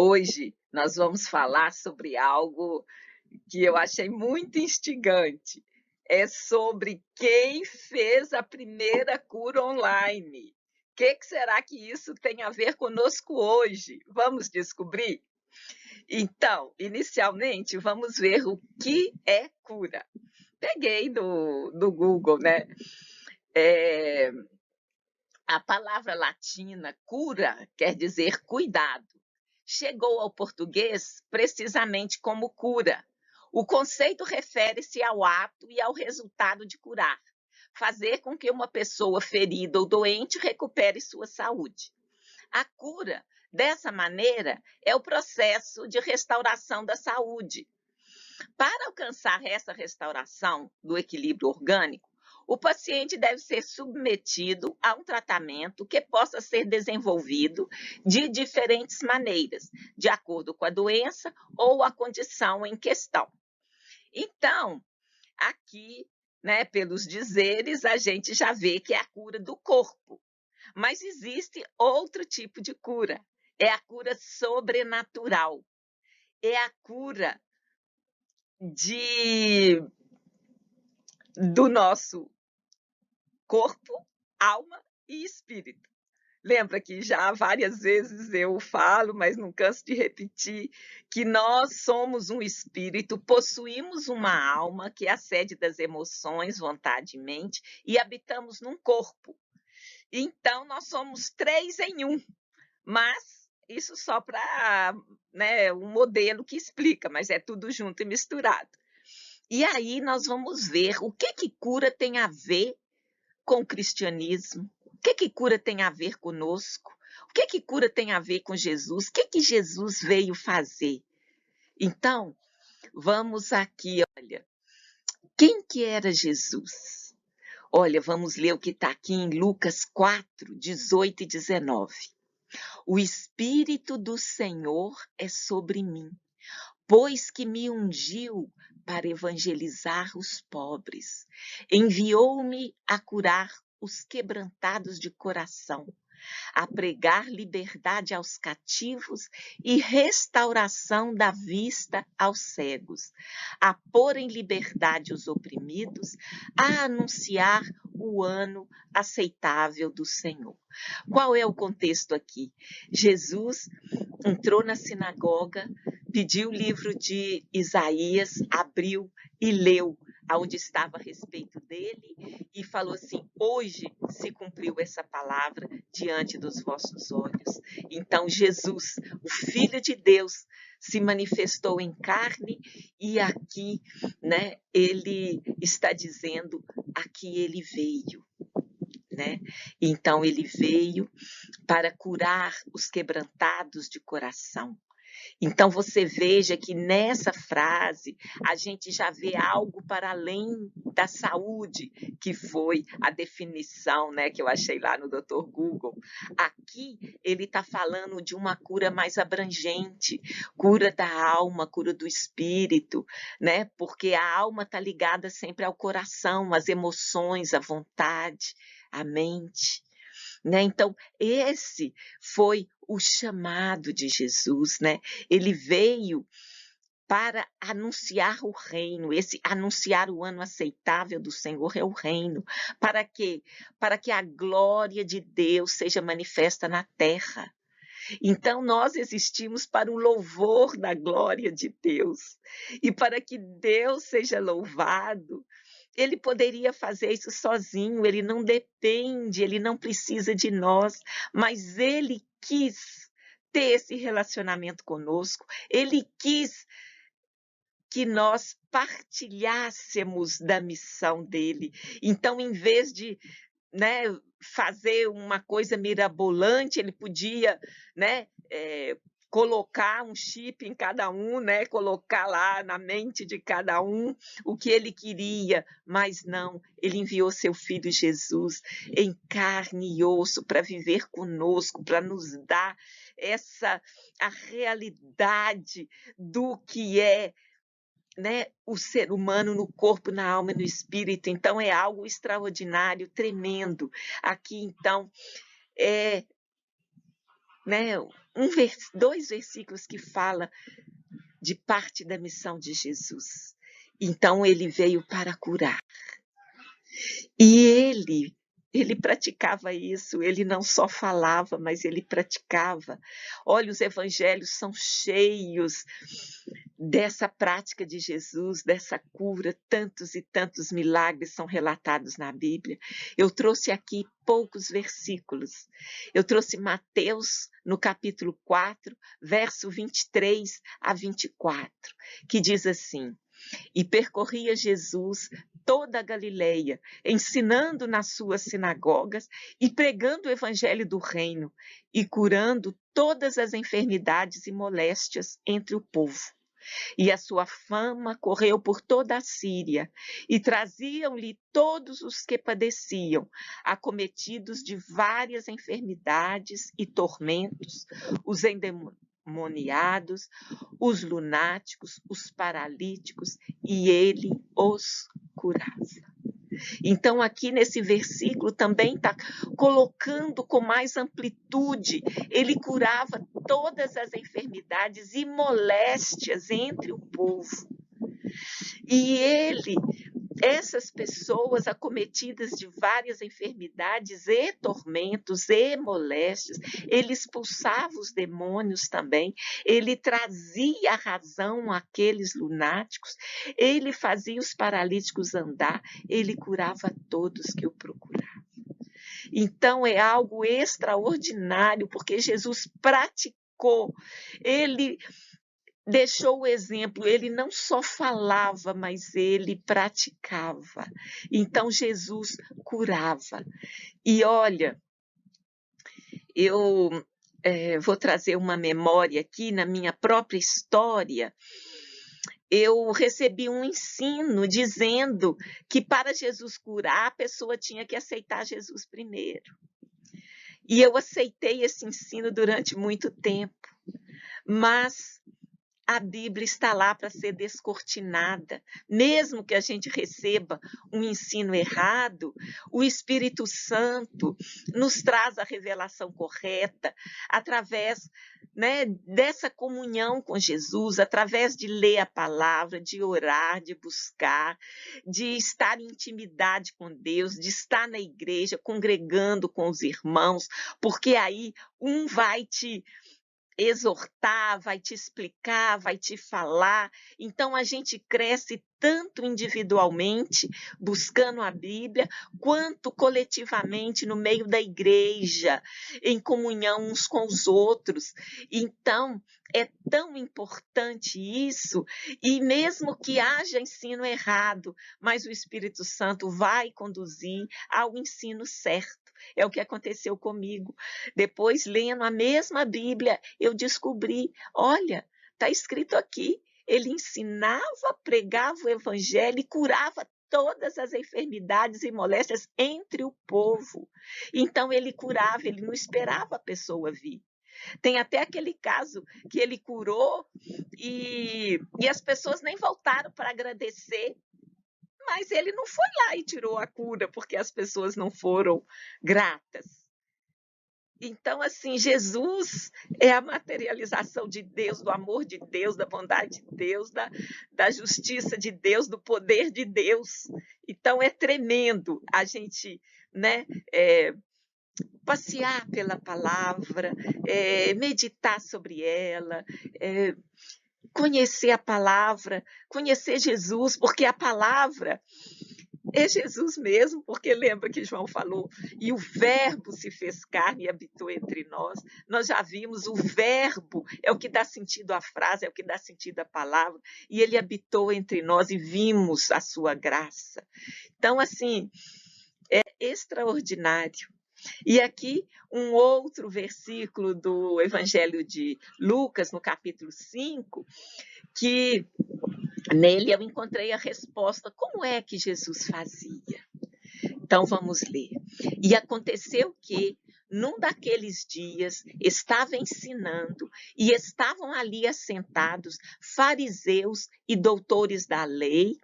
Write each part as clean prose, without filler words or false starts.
Hoje nós vamos falar sobre algo que eu achei muito instigante. É sobre quem fez a primeira cura online. O que será que isso tem a ver conosco hoje? Vamos descobrir? Então, inicialmente, vamos ver o que é cura. Peguei do Google, né? A palavra latina cura quer dizer cuidado. Chegou ao português precisamente como cura. O conceito refere-se ao ato e ao resultado de curar, fazer com que uma pessoa ferida ou doente recupere sua saúde. A cura, dessa maneira, é o processo de restauração da saúde. Para alcançar essa restauração do equilíbrio orgânico, o paciente deve ser submetido a um tratamento que possa ser desenvolvido de diferentes maneiras, de acordo com a doença ou a condição em questão. Então, aqui, né, pelos dizeres, a gente já vê que é a cura do corpo. Mas existe outro tipo de cura. É a cura sobrenatural. É a cura do nosso corpo, alma e espírito. Lembra que já várias vezes eu falo, mas não canso de repetir, que nós somos um espírito, possuímos uma alma, que é a sede das emoções, vontade e mente, e habitamos num corpo. Então, nós somos 3 em 1, mas isso só para, né, um modelo que explica, mas é tudo junto e misturado. E aí nós vamos ver o que cura tem a ver com o cristianismo, o que cura tem a ver conosco, o que cura tem a ver com Jesus, o que Jesus veio fazer. Então, vamos aqui, olha, quem que era Jesus? Olha, vamos ler o que está aqui em Lucas 4, 18 e 19. O Espírito do Senhor é sobre mim, pois que me ungiu para evangelizar os pobres. Enviou-me a curar os quebrantados de coração, a pregar liberdade aos cativos e restauração da vista aos cegos, a pôr em liberdade os oprimidos, a anunciar o ano aceitável do Senhor. Qual é o contexto aqui? Jesus entrou na sinagoga, pediu o livro de Isaías, abriu e leu aonde estava a respeito dele e falou assim: hoje se cumpriu essa palavra diante dos vossos olhos. Então Jesus, o Filho de Deus, se manifestou em carne e aqui, né, ele está dizendo aqui ele veio, né? Então ele veio para curar os quebrantados de coração. Então, você veja que nessa frase a gente já vê algo para além da saúde, que foi a definição, né, que eu achei lá no Dr. Google. Aqui ele está falando de uma cura mais abrangente, cura da alma, cura do espírito, né, porque a alma está ligada sempre ao coração, às emoções, à vontade, à mente. Né? Então, esse foi o chamado de Jesus, né? Ele veio para anunciar o reino, esse anunciar o ano aceitável do Senhor é o reino. Para quê? Para que a glória de Deus seja manifesta na terra. Então, nós existimos para o louvor da glória de Deus. E para que Deus seja louvado, ele poderia fazer isso sozinho, ele não depende, ele não precisa de nós, mas ele quis ter esse relacionamento conosco, ele quis que nós partilhássemos da missão dele. Então, em vez de, né, fazer uma coisa mirabolante, ele podia, né, colocar um chip em cada um, né, colocar lá na mente de cada um o que ele queria, mas não, ele enviou seu filho Jesus em carne e osso para viver conosco, para nos dar a realidade do que é, né, o ser humano no corpo, na alma e no espírito. Então é algo extraordinário, tremendo. Aqui então né, dois versículos que fala de parte da missão de Jesus. Então, ele veio para curar. E ele praticava isso, ele não só falava, mas ele praticava. Olha, os evangelhos são cheios dessa prática de Jesus, dessa cura, tantos e tantos milagres são relatados na Bíblia. Eu trouxe aqui poucos versículos. Eu trouxe Mateus, no capítulo 4, verso 23 a 24, que diz assim: E percorria Jesus toda a Galileia, ensinando nas suas sinagogas e pregando o evangelho do reino e curando todas as enfermidades e moléstias entre o povo. E a sua fama correu por toda a Síria, e traziam-lhe todos os que padeciam, acometidos de várias enfermidades e tormentos, os endemoniados, os lunáticos, os paralíticos, e ele os curava. Então, aqui nesse versículo também está colocando com mais amplitude. Ele curava todas as enfermidades e moléstias entre o povo. E essas pessoas acometidas de várias enfermidades e tormentos e moléstias, ele expulsava os demônios também, ele trazia a razão àqueles lunáticos, ele fazia os paralíticos andar, ele curava todos que o procuravam. Então é algo extraordinário, porque Jesus praticou, ele deixou o exemplo, ele não só falava, mas ele praticava. Então, Jesus curava. E olha, eu vou trazer uma memória aqui na minha própria história. Eu recebi um ensino dizendo que para Jesus curar, a pessoa tinha que aceitar Jesus primeiro. E eu aceitei esse ensino durante muito tempo, mas a Bíblia está lá para ser descortinada. Mesmo que a gente receba um ensino errado, o Espírito Santo nos traz a revelação correta através, né, dessa comunhão com Jesus, através de ler a palavra, de orar, de buscar, de estar em intimidade com Deus, de estar na igreja, congregando com os irmãos, porque aí um vai te exortar, vai te explicar, vai te falar. Então, a gente cresce tanto individualmente, buscando a Bíblia, quanto coletivamente no meio da igreja, em comunhão uns com os outros. Então, é tão importante isso, e mesmo que haja ensino errado, mas o Espírito Santo vai conduzir ao ensino certo. É o que aconteceu comigo. Depois, lendo a mesma Bíblia, eu descobri, olha, está escrito aqui, ele ensinava, pregava o evangelho e curava todas as enfermidades e moléstias entre o povo. Então, ele curava, ele não esperava a pessoa vir. Tem até aquele caso que ele curou e as pessoas nem voltaram para agradecer, mas ele não foi lá e tirou a cura porque as pessoas não foram gratas. Então, assim, Jesus é a materialização de Deus, do amor de Deus, da bondade de Deus, da justiça de Deus, do poder de Deus. Então, é tremendo a gente, né, passear pela palavra, meditar sobre ela, conhecer a palavra, conhecer Jesus, porque a palavra é Jesus mesmo, porque lembra que João falou, e o verbo se fez carne e habitou entre nós. Nós já vimos, o verbo é o que dá sentido à frase, é o que dá sentido à palavra, e ele habitou entre nós e vimos a sua graça. Então, assim, é extraordinário. E aqui um outro versículo do Evangelho de Lucas, no capítulo 5, que nele eu encontrei a resposta, como é que Jesus fazia? Então vamos ler. E aconteceu que, num daqueles dias, estava ensinando e estavam ali assentados fariseus e doutores da lei,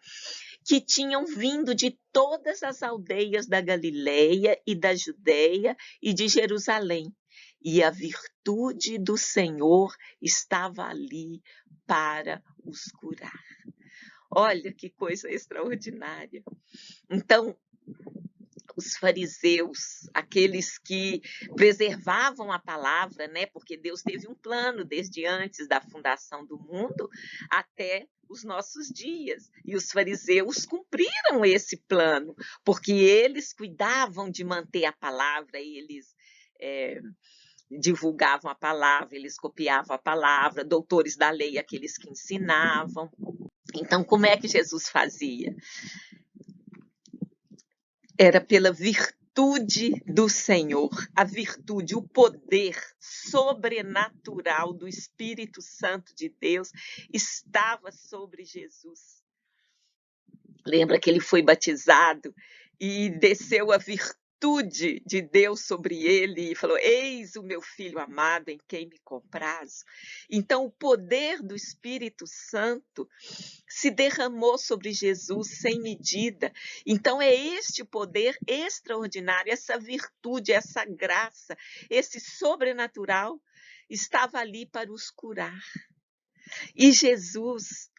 que tinham vindo de todas as aldeias da Galileia e da Judeia e de Jerusalém. e a virtude do Senhor estava ali para os curar. Olha que coisa extraordinária. Então, os fariseus, aqueles que preservavam a palavra, né? Porque Deus teve um plano desde antes da fundação do mundo até os nossos dias. E os fariseus cumpriram esse plano, porque eles cuidavam de manter a palavra, eles divulgavam a palavra, eles copiavam a palavra, doutores da lei, aqueles que ensinavam. Então, como é que Jesus fazia? Era pela virtude do Senhor, a virtude, o poder sobrenatural do Espírito Santo de Deus estava sobre Jesus. Lembra que ele foi batizado e desceu a virtude de Deus sobre ele e falou: eis o meu filho amado em quem me comprazo. Então o poder do Espírito Santo se derramou sobre Jesus sem medida. Então é este poder extraordinário, essa virtude, essa graça, esse sobrenatural estava ali para os curar. E Jesus,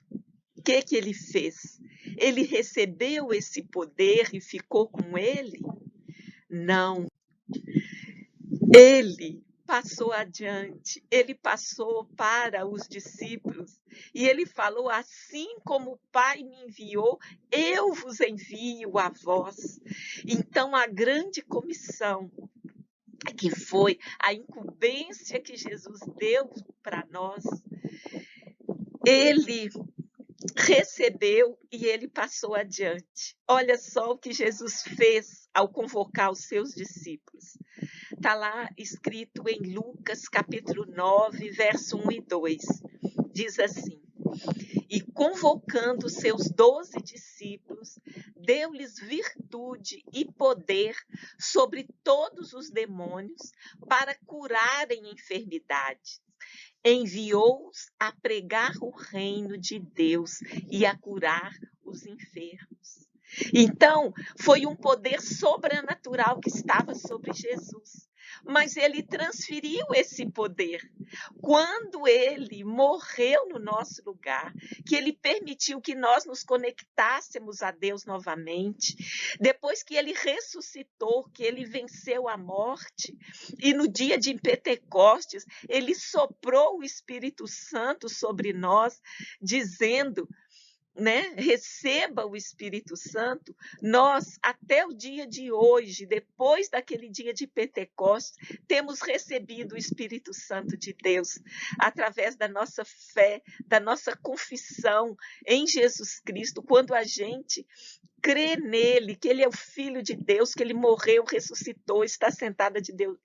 o que ele fez? Ele recebeu esse poder e ficou com ele? Não. Ele passou adiante, ele passou para os discípulos e ele falou: assim como o Pai me enviou, eu vos envio a vós. Então a grande comissão, que foi a incumbência que Jesus deu para nós, ele recebeu e ele passou adiante. Olha só o que Jesus fez ao convocar os seus discípulos. Está lá escrito em Lucas, capítulo 9, verso 1 e 2. Diz assim: e convocando seus 12 discípulos, deu-lhes virtude e poder sobre todos os demônios para curarem enfermidades. Enviou-os a pregar o reino de Deus e a curar os enfermos. Então, foi um poder sobrenatural que estava sobre Jesus. Mas ele transferiu esse poder quando ele morreu no nosso lugar, que ele permitiu que nós nos conectássemos a Deus novamente, depois que ele ressuscitou, que ele venceu a morte, e no dia de Pentecostes, ele soprou o Espírito Santo sobre nós, dizendo, né, receba o Espírito Santo. Nós, até o dia de hoje, depois daquele dia de Pentecostes, temos recebido o Espírito Santo de Deus, através da nossa fé, da nossa confissão em Jesus Cristo, quando a gente crê nele, que ele é o Filho de Deus, que ele morreu, ressuscitou, está sentado de Deus,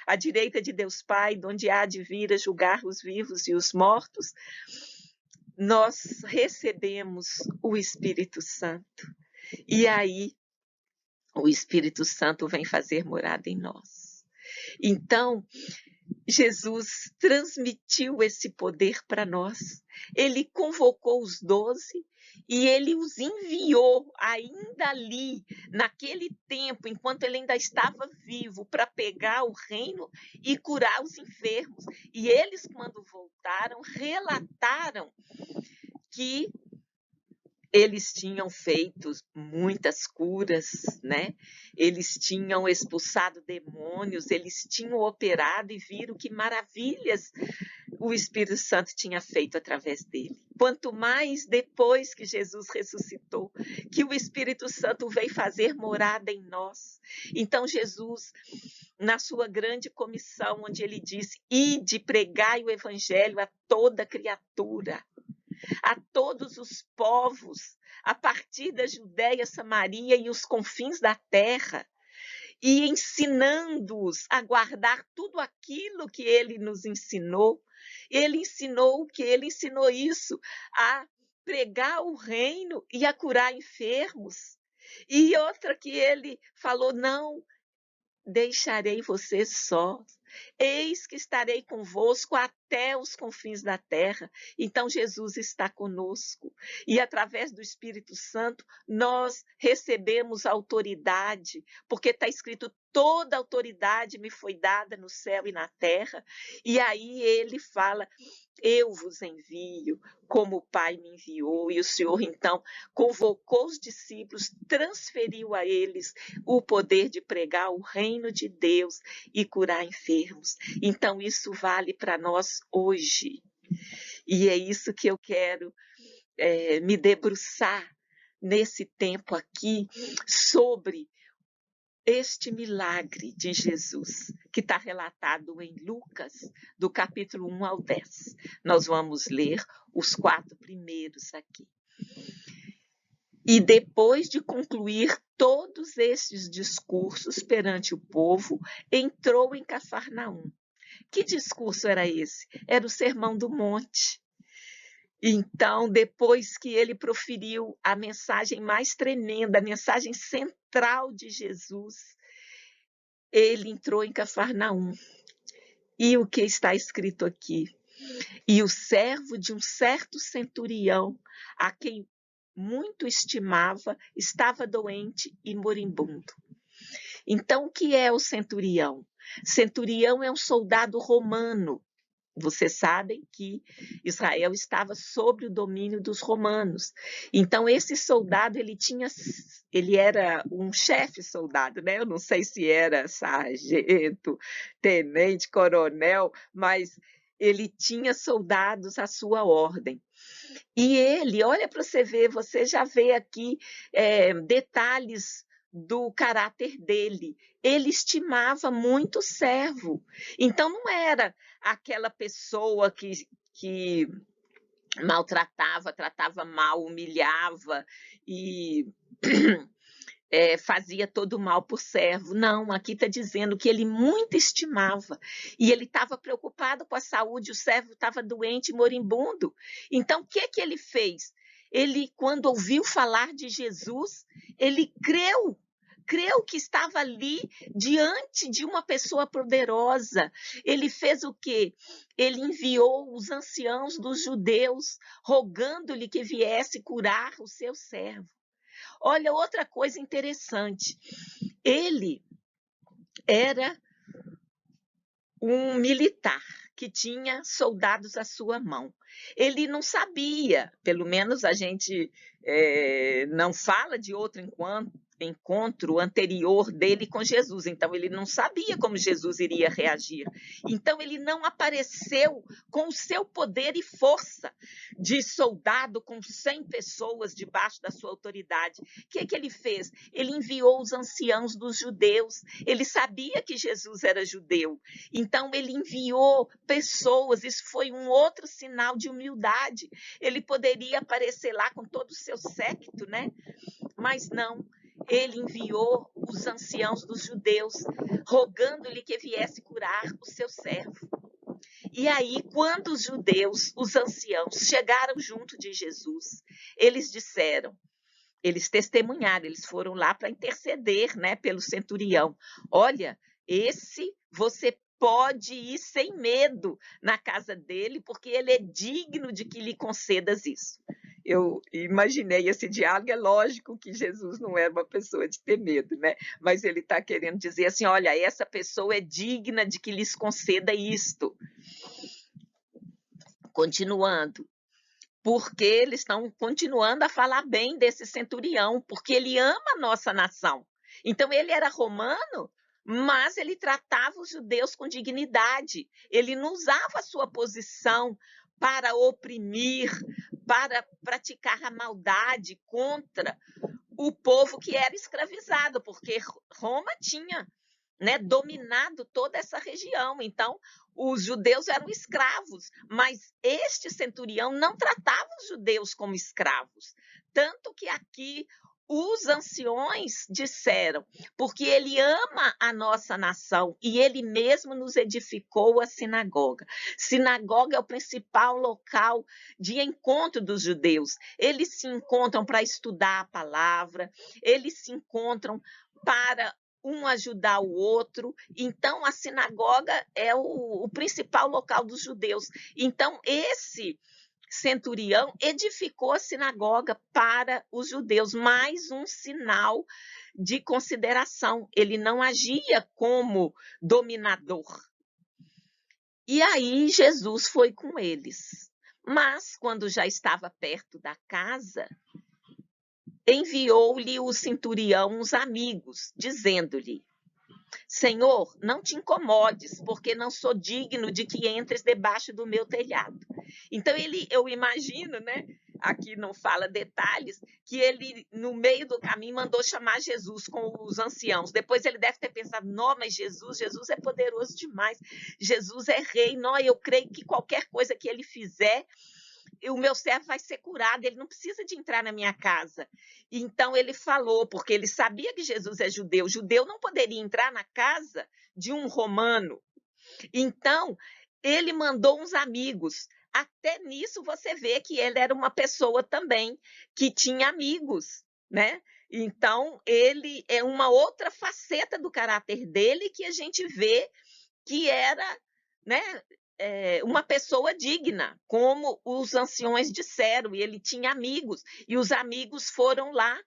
à direita de Deus Pai, de onde há de vir a julgar os vivos e os mortos. Nós recebemos o Espírito Santo. E aí, o Espírito Santo vem fazer morada em nós. Então, Jesus transmitiu esse poder para nós. Ele convocou os 12 e ele os enviou ainda ali, naquele tempo, enquanto ele ainda estava vivo, para pegar o reino e curar os enfermos. E eles, quando voltaram, relataram que eles tinham feito muitas curas, né? Eles tinham expulsado demônios, eles tinham operado e viram que maravilhas o Espírito Santo tinha feito através dele. Quanto mais depois que Jesus ressuscitou, que o Espírito Santo veio fazer morada em nós. Então Jesus, na sua grande comissão, onde ele disse: ide, pregai o evangelho a toda criatura, a todos os povos, a partir da Judéia, Samaria e os confins da terra, e ensinando-os a guardar tudo aquilo que ele nos ensinou. Ele ensinou o que? Ele ensinou isso, a pregar o reino e a curar enfermos. E outra que ele falou: não deixarei vocês sós, eis que estarei convosco até até os confins da terra. Então, Jesus está conosco. E, através do Espírito Santo, nós recebemos autoridade, porque está escrito: toda autoridade me foi dada no céu e na terra. E aí ele fala: eu vos envio como o Pai me enviou. E o Senhor, então, convocou os discípulos, transferiu a eles o poder de pregar o reino de Deus e curar enfermos. Então, isso vale para nós hoje. E é isso que eu quero me debruçar nesse tempo aqui, sobre este milagre de Jesus, que está relatado em Lucas, do capítulo 1 ao 10. Nós vamos ler os 4 primeiros aqui. E depois de concluir todos estes discursos perante o povo, entrou em Cafarnaum. Que discurso era esse? Era o Sermão do Monte. Então, depois que ele proferiu a mensagem mais tremenda, a mensagem central de Jesus, ele entrou em Cafarnaum. E o que está escrito aqui? E o servo de um certo centurião, a quem muito estimava, estava doente e moribundo. Então, o que é o centurião? Centurião é um soldado romano. Vocês sabem que Israel estava sob o domínio dos romanos. Então, esse soldado, ele era um chefe soldado, né? Eu não sei se era sargento, tenente, coronel, mas ele tinha soldados à sua ordem. E ele, olha para você ver, você já vê aqui detalhes do caráter dele. Ele estimava muito o servo. Então, não era aquela pessoa que maltratava, tratava mal, humilhava e fazia todo o mal por servo. Não, aqui está dizendo que ele muito estimava. E ele estava preocupado com a saúde, o servo estava doente, moribundo. Então, o que ele fez? Ele, quando ouviu falar de Jesus, ele creu que estava ali diante de uma pessoa poderosa. Ele fez o quê? Ele enviou os anciãos dos judeus, rogando-lhe que viesse curar o seu servo. Olha, outra coisa interessante. Ele era um militar que tinha soldados à sua mão. Ele não sabia, pelo menos a gente não fala de outro encontro anterior dele com Jesus. Então, ele não sabia como Jesus iria reagir. Então, ele não apareceu com o seu poder e força de soldado com 100 pessoas debaixo da sua autoridade. O que ele fez? Ele enviou os anciãos dos judeus. Ele sabia que Jesus era judeu. Então, ele enviou pessoas. Isso foi um outro sinal de humildade. Ele poderia aparecer lá com todo o seu séquito, né? Mas não. Ele enviou os anciãos dos judeus, rogando-lhe que viesse curar o seu servo. E aí, quando os judeus, os anciãos, chegaram junto de Jesus, eles disseram, eles testemunharam, eles foram lá para interceder, né, pelo centurião. Olha, esse você pode ir sem medo na casa dele, porque ele é digno de que lhe concedas isso. Eu imaginei esse diálogo, é lógico que Jesus não era uma pessoa de ter medo, né? Mas ele está querendo dizer assim, olha, essa pessoa é digna de que lhes conceda isto. Continuando, porque eles estão continuando a falar bem desse centurião, porque ele ama a nossa nação. Então, ele era romano, mas ele tratava os judeus com dignidade. Ele não usava a sua posição para oprimir, para praticar a maldade contra o povo que era escravizado, porque Roma tinha, né, dominado toda essa região. Então, os judeus eram escravos, mas este centurião não tratava os judeus como escravos. Tanto que aqui os anciões disseram, porque ele ama a nossa nação e ele mesmo nos edificou a sinagoga. Sinagoga é o principal local de encontro dos judeus. Eles se encontram para estudar a palavra, eles se encontram para um ajudar o outro. Então, a sinagoga é o principal local dos judeus. Então, esse centurião edificou a sinagoga para os judeus, mais um sinal de consideração. Ele não agia como dominador. E aí Jesus foi com eles. Mas, quando já estava perto da casa, enviou-lhe o centurião uns amigos, dizendo-lhe: Senhor, não te incomodes, porque não sou digno de que entres debaixo do meu telhado. Então, eu imagino, né? Aqui não fala detalhes, que ele, no meio do caminho, mandou chamar Jesus com os anciãos. Depois ele deve ter pensado, não, mas Jesus é poderoso demais. Jesus é rei, não, eu creio que qualquer coisa que ele fizer, o meu servo vai ser curado, ele não precisa de entrar na minha casa. Então ele falou, porque ele sabia que Jesus é judeu. Judeu não poderia entrar na casa de um romano. Então, ele mandou uns amigos. Até nisso você vê que ele era uma pessoa também que tinha amigos, né? Então, ele é uma outra faceta do caráter dele que a gente vê que era, né, uma pessoa digna, como os anciões disseram, e ele tinha amigos, e os amigos foram lá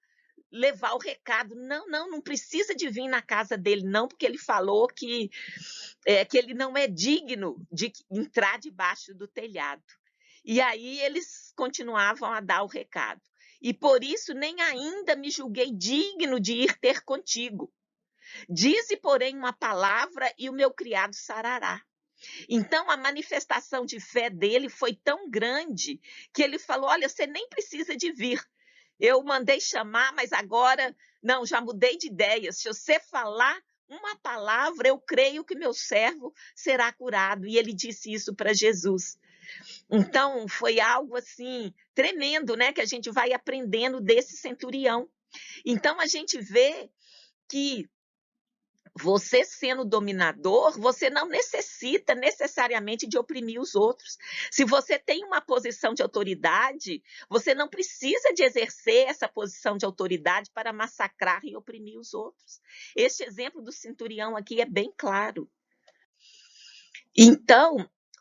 levar o recado. Não precisa de vir na casa dele, não, porque ele falou que ele não é digno de entrar debaixo do telhado. E aí eles continuavam a dar o recado. E por isso nem ainda me julguei digno de ir ter contigo. Dize, porém, uma palavra e o meu criado sarará. Então, a manifestação de fé dele foi tão grande que ele falou, olha, você nem precisa de vir. Eu mandei chamar, mas agora, não, já mudei de ideia. Se você falar uma palavra, eu creio que meu servo será curado. E ele disse isso para Jesus. Então, foi algo assim, tremendo, né? Que a gente vai aprendendo desse centurião. Então, a gente vê que você sendo dominador, você não necessita necessariamente de oprimir os outros. Se você tem uma posição de autoridade, você não precisa de exercer essa posição de autoridade para massacrar e oprimir os outros. Este exemplo do centurião aqui é bem claro. Então,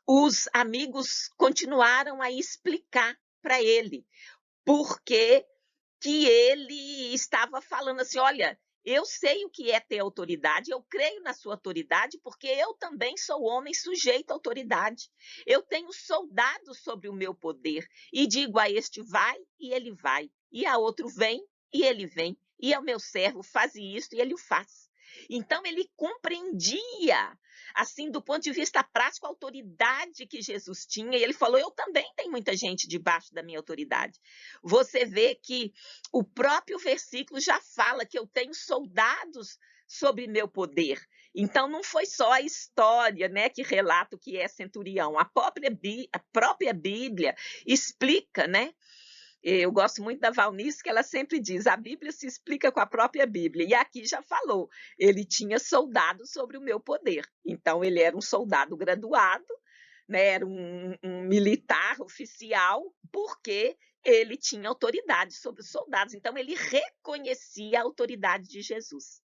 os amigos continuaram a explicar para ele por que ele estava falando assim, olha, eu sei o que é ter autoridade, eu creio na sua autoridade, porque eu também sou homem sujeito à autoridade. Eu tenho soldados sobre o meu poder, e digo a este vai, e ele vai, e a outro vem, e ele vem, e ao meu servo faz isto, e ele o faz. Então, ele compreendia, assim, do ponto de vista prático, a autoridade que Jesus tinha, e ele falou, eu também tenho muita gente debaixo da minha autoridade. Você vê que o próprio versículo já fala que eu tenho soldados sobre meu poder. Então, não foi só a história, né, que relata o que é centurião. A própria Bíblia explica, né? Eu gosto muito da Valnice, que ela sempre diz, a Bíblia se explica com a própria Bíblia. E aqui já falou, ele tinha soldados sobre o meu poder. Então, ele era um soldado graduado, né, era um militar oficial, porque ele tinha autoridade sobre os soldados. Então, ele reconhecia a autoridade de Jesus.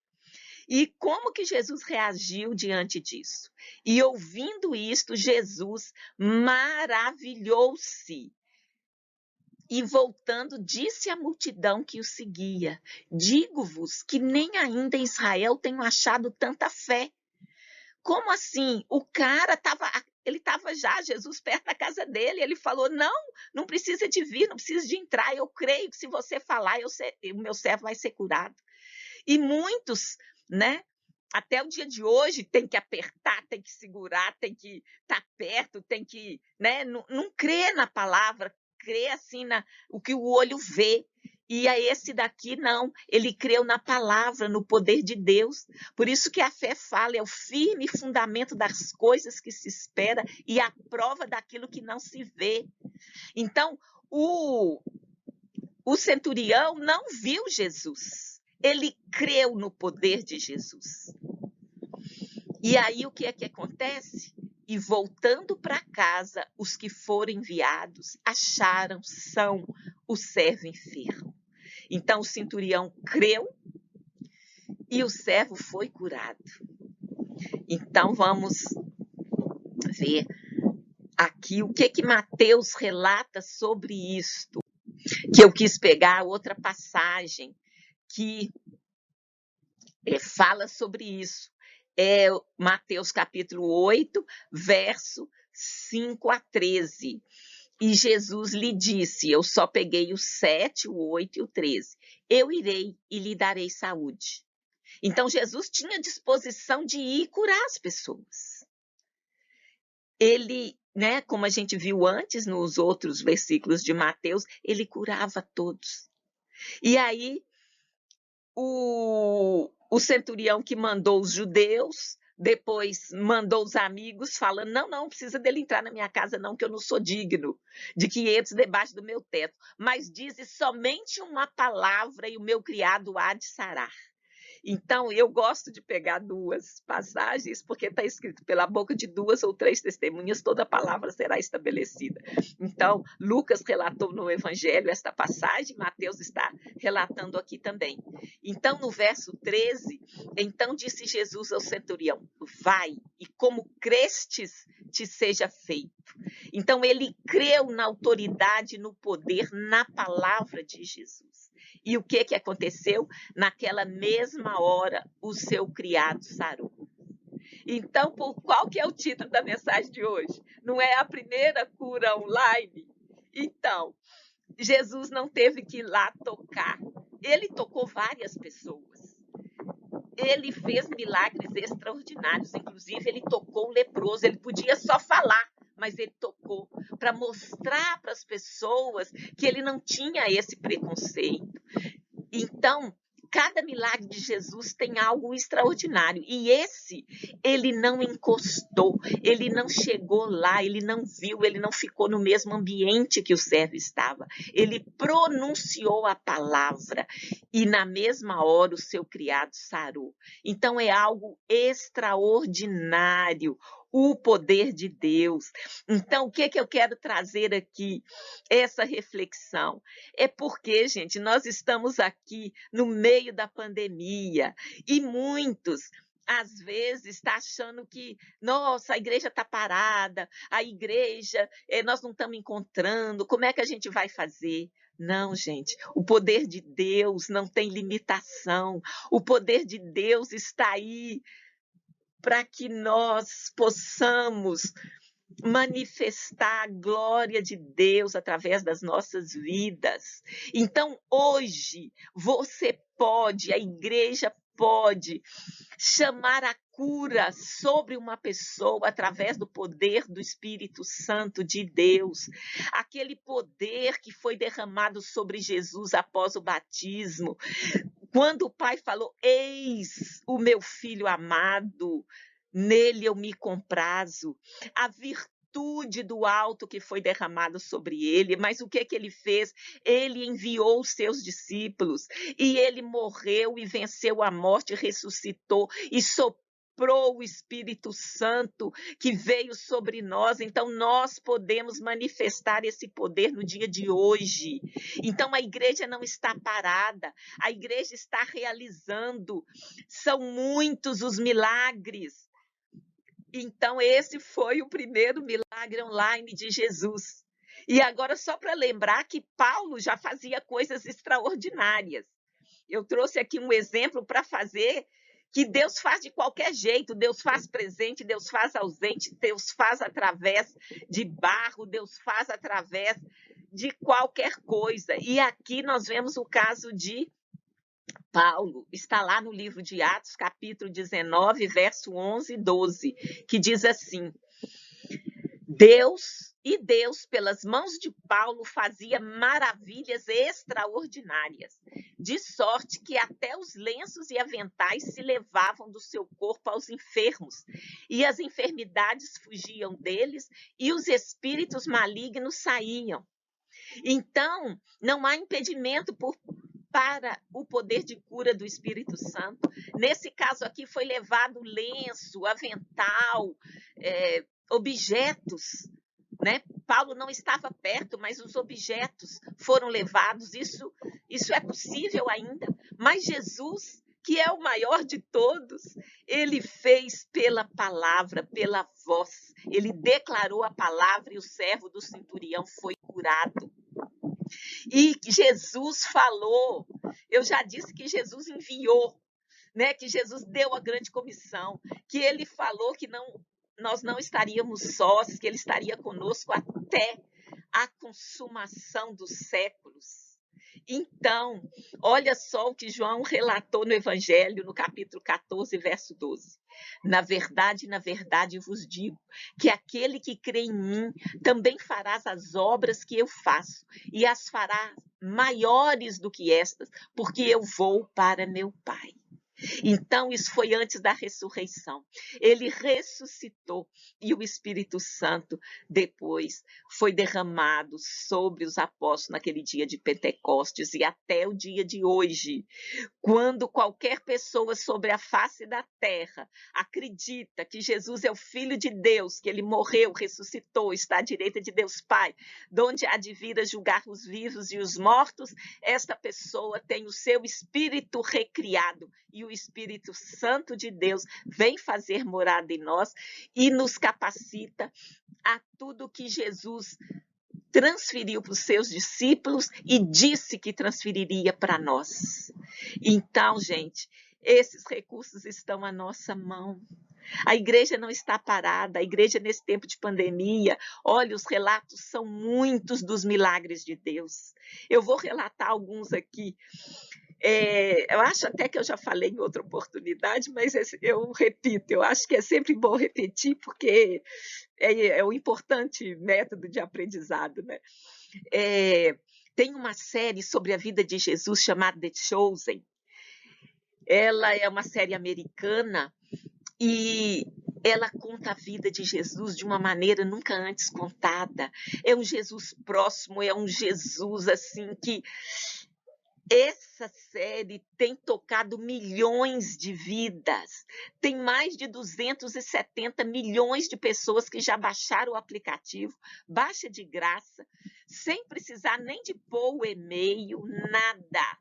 E como que Jesus reagiu diante disso? E ouvindo isto, Jesus maravilhou-se. E voltando, disse à multidão que o seguia, digo-vos que nem ainda em Israel tenho achado tanta fé. Como assim? O cara estava já, Jesus, perto da casa dele, ele falou, não precisa de vir, não precisa de entrar, eu creio que se você falar, o meu servo vai ser curado. E muitos, né, até o dia de hoje, tem que apertar, tem que segurar, tem que estar perto, tem que, né, não crê na palavra, crê assim o que o olho vê. E a esse daqui, não, ele creu na palavra, no poder de Deus. Por isso que a fé fala, é o firme fundamento das coisas que se espera e a prova daquilo que não se vê. Então, o centurião não viu Jesus, ele creu no poder de Jesus. E aí o que é que acontece? E voltando para casa, os que foram enviados acharam são o servo enfermo. Então o centurião creu e o servo foi curado. Então, vamos ver aqui o que Mateus relata sobre isto, que eu quis pegar outra passagem que fala sobre isso. É Mateus capítulo 8, verso 5 a 13. E Jesus lhe disse, eu só peguei o 7, o 8 e o 13. Eu irei e lhe darei saúde. Então, Jesus tinha disposição de ir curar as pessoas. Ele, né, como a gente viu antes nos outros versículos de Mateus, ele curava todos. E aí, o centurião que mandou os judeus, depois mandou os amigos, falando, não precisa dele entrar na minha casa não, que eu não sou digno de que entre debaixo do meu teto. Mas diz somente uma palavra e o meu criado há de sarar. Então, eu gosto de pegar duas passagens, porque está escrito, pela boca de 2 ou 3 testemunhas, toda palavra será estabelecida. Então, Lucas relatou no Evangelho esta passagem, Mateus está relatando aqui também. Então, no verso 13, então disse Jesus ao centurião, vai, e como crestes, te seja feito. Então, ele creu na autoridade, no poder, na palavra de Jesus. E o que aconteceu? Naquela mesma hora, o seu criado sarou. Então, qual que é o título da mensagem de hoje? Não é a primeira cura online? Então, Jesus não teve que ir lá tocar. Ele tocou várias pessoas. Ele fez milagres extraordinários. Inclusive, ele tocou o leproso. Ele podia só falar, mas ele tocou para mostrar para as pessoas que ele não tinha esse preconceito. Então, cada milagre de Jesus tem algo extraordinário. E esse, ele não encostou, ele não chegou lá, ele não viu, ele não ficou no mesmo ambiente que o servo estava. Ele pronunciou a palavra e na mesma hora o seu criado sarou. Então, é algo extraordinário. O poder de Deus. Então, o que eu quero trazer aqui? Essa reflexão. É porque, gente, nós estamos aqui no meio da pandemia e muitos, às vezes, estão achando que, nossa, a igreja está parada, a igreja, nós não estamos encontrando, como é que a gente vai fazer? Não, gente, o poder de Deus não tem limitação, o poder de Deus está aí para que nós possamos manifestar a glória de Deus através das nossas vidas. Então, hoje, você pode, a igreja pode chamar a cura sobre uma pessoa através do poder do Espírito Santo de Deus. Aquele poder que foi derramado sobre Jesus após o batismo. Quando o Pai falou, eis o meu filho amado, nele eu me comprazo. A virtude do alto que foi derramado sobre ele, mas o que ele fez? Ele enviou os seus discípulos e ele morreu e venceu a morte, ressuscitou e soprou o Espírito Santo que veio sobre nós, então nós podemos manifestar esse poder no dia de hoje. Então a igreja não está parada, a igreja está realizando, são muitos os milagres. Então esse foi o primeiro milagre online de Jesus. E agora só para lembrar que Paulo já fazia coisas extraordinárias. Eu trouxe aqui um exemplo para fazer que Deus faz de qualquer jeito, Deus faz presente, Deus faz ausente, Deus faz através de barro, Deus faz através de qualquer coisa. E aqui nós vemos o caso de Paulo, está lá no livro de Atos, capítulo 19, verso 11 e 12, que diz assim, Deus, pelas mãos de Paulo, fazia maravilhas extraordinárias, de sorte que até os lenços e aventais se levavam do seu corpo aos enfermos, e as enfermidades fugiam deles, e os espíritos malignos saíam. Então, não há impedimento para o poder de cura do Espírito Santo. Nesse caso aqui foi levado lenço, avental, objetos, né? Paulo não estava perto, mas os objetos foram levados. Isso é possível ainda. Mas Jesus, que é o maior de todos, ele fez pela palavra, pela voz. Ele declarou a palavra e o servo do centurião foi curado. E Jesus falou, eu já disse que Jesus enviou, né, que Jesus deu a grande comissão, que ele falou que nós não estaríamos sós, que ele estaria conosco até a consumação dos séculos. Então, olha só o que João relatou no Evangelho, no capítulo 14, verso 12. Na verdade, vos digo, que aquele que crê em mim também fará as obras que eu faço, e as fará maiores do que estas, porque eu vou para meu Pai. Então, isso foi antes da ressurreição. Ele ressuscitou e o Espírito Santo depois foi derramado sobre os apóstolos naquele dia de Pentecostes e até o dia de hoje. Quando qualquer pessoa sobre a face da terra acredita que Jesus é o Filho de Deus, que ele morreu, ressuscitou, está à direita de Deus Pai, de onde há de vir a julgar os vivos e os mortos, esta pessoa tem o seu espírito recriado e o Espírito Santo de Deus vem fazer morada em nós e nos capacita a tudo que Jesus transferiu para os seus discípulos e disse que transferiria para nós. Então, gente, esses recursos estão à nossa mão. A igreja não está parada, a igreja nesse tempo de pandemia, olha, os relatos são muitos dos milagres de Deus. Eu vou relatar alguns aqui. Eu acho até que eu já falei em outra oportunidade, mas eu repito, eu acho que é sempre bom repetir, porque é um importante método de aprendizado, né? Tem uma série sobre a vida de Jesus chamada The Chosen. Ela é uma série americana e ela conta a vida de Jesus de uma maneira nunca antes contada. É um Jesus próximo, é um Jesus assim que... Essa série tem tocado milhões de vidas. Tem mais de 270 milhões de pessoas que já baixaram o aplicativo. Baixa de graça, sem precisar nem de pôr o e-mail, nada.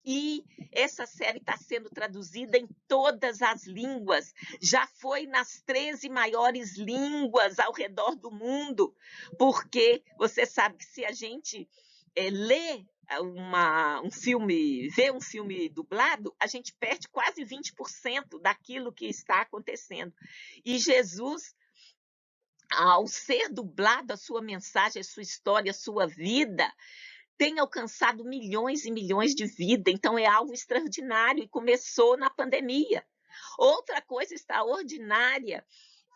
E essa série está sendo traduzida em todas as línguas. Já foi nas 13 maiores línguas ao redor do mundo. Porque você sabe que se a gente lê um filme, vê um filme dublado, a gente perde quase 20% daquilo que está acontecendo. E Jesus, ao ser dublado, a sua mensagem, a sua história, a sua vida, tem alcançado milhões e milhões de vidas. Então, é algo extraordinário e começou na pandemia. Outra coisa extraordinária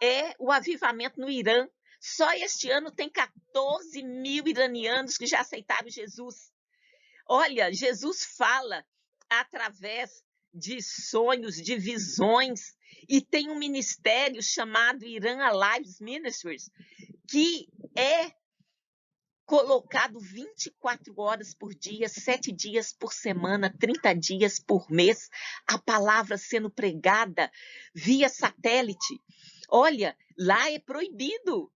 é o avivamento no Irã. Só este ano tem 14 mil iranianos que já aceitaram Jesus. Olha, Jesus fala através de sonhos, de visões, e tem um ministério chamado Iran Alive Ministries, que é colocado 24 horas por dia, 7 dias por semana, 30 dias por mês, a palavra sendo pregada via satélite. Olha, lá é proibido.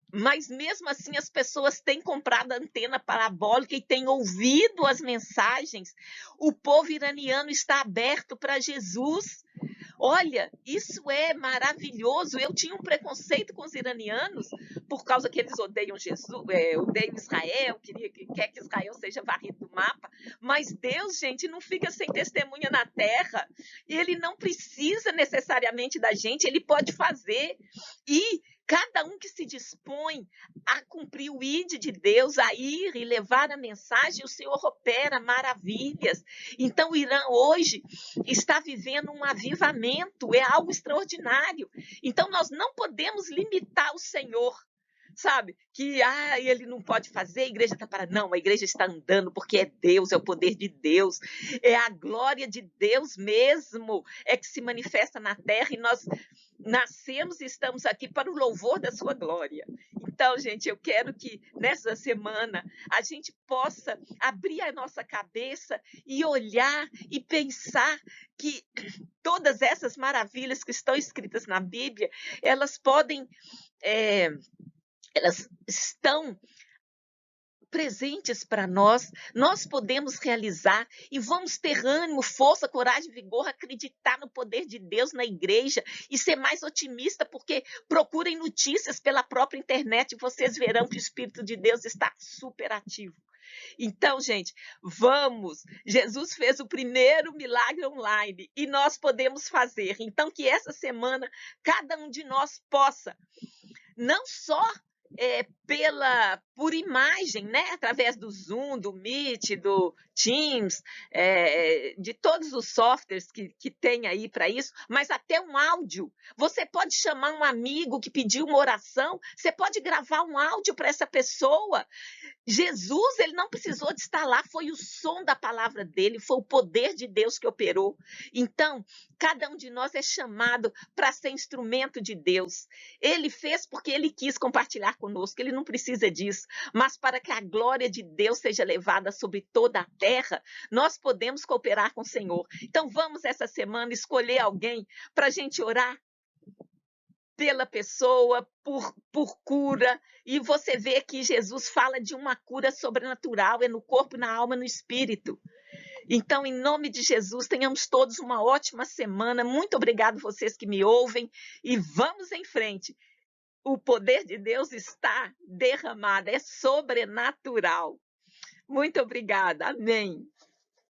Mas mesmo assim as pessoas têm comprado antena parabólica e têm ouvido as mensagens. O povo iraniano está aberto para Jesus. Olha, isso é maravilhoso. Eu tinha um preconceito com os iranianos por causa que eles odeiam Jesus, odeiam Israel, quer que Israel seja varrido do mapa. Mas Deus, gente, não fica sem testemunha na terra. Ele não precisa necessariamente da gente, ele pode fazer. E cada um que se dispõe a cumprir o ID de Deus, a ir e levar a mensagem, o Senhor opera maravilhas. Então, o Irã hoje está vivendo um avivamento, é algo extraordinário. Então, nós não podemos limitar o Senhor, sabe? Que ele não pode fazer, a igreja está parada. Não, a igreja está andando porque é Deus, é o poder de Deus, é a glória de Deus mesmo, é que se manifesta na terra e nós nascemos e estamos aqui para o louvor da sua glória. Então, gente, eu quero que nessa semana a gente possa abrir a nossa cabeça e olhar e pensar que todas essas maravilhas que estão escritas na Bíblia, elas podem, elas estão presentes para nós, nós podemos realizar e vamos ter ânimo, força, coragem, vigor, acreditar no poder de Deus na igreja e ser mais otimista, porque procurem notícias pela própria internet e vocês verão que o Espírito de Deus está super ativo. Então, gente, vamos! Jesus fez o primeiro milagre online e nós podemos fazer. Então, que essa semana cada um de nós possa, não só por imagem, né? Através do Zoom, do Meet, do Teams, de todos os softwares que tem aí para isso, mas até um áudio. Você pode chamar um amigo que pediu uma oração, você pode gravar um áudio para essa pessoa. Jesus, ele não precisou de estar lá, foi o som da palavra dele, foi o poder de Deus que operou. Então, cada um de nós é chamado para ser instrumento de Deus. Ele fez porque ele quis compartilhar conosco, ele não precisa disso, mas para que a glória de Deus seja levada sobre toda a terra, nós podemos cooperar com o Senhor. Então, vamos essa semana escolher alguém para a gente orar pela pessoa, por cura, e você vê que Jesus fala de uma cura sobrenatural, é no corpo, na alma, no espírito. Então, em nome de Jesus, tenhamos todos uma ótima semana. Muito obrigado vocês que me ouvem e vamos em frente. O poder de Deus está derramado, é sobrenatural. Muito obrigada. Amém.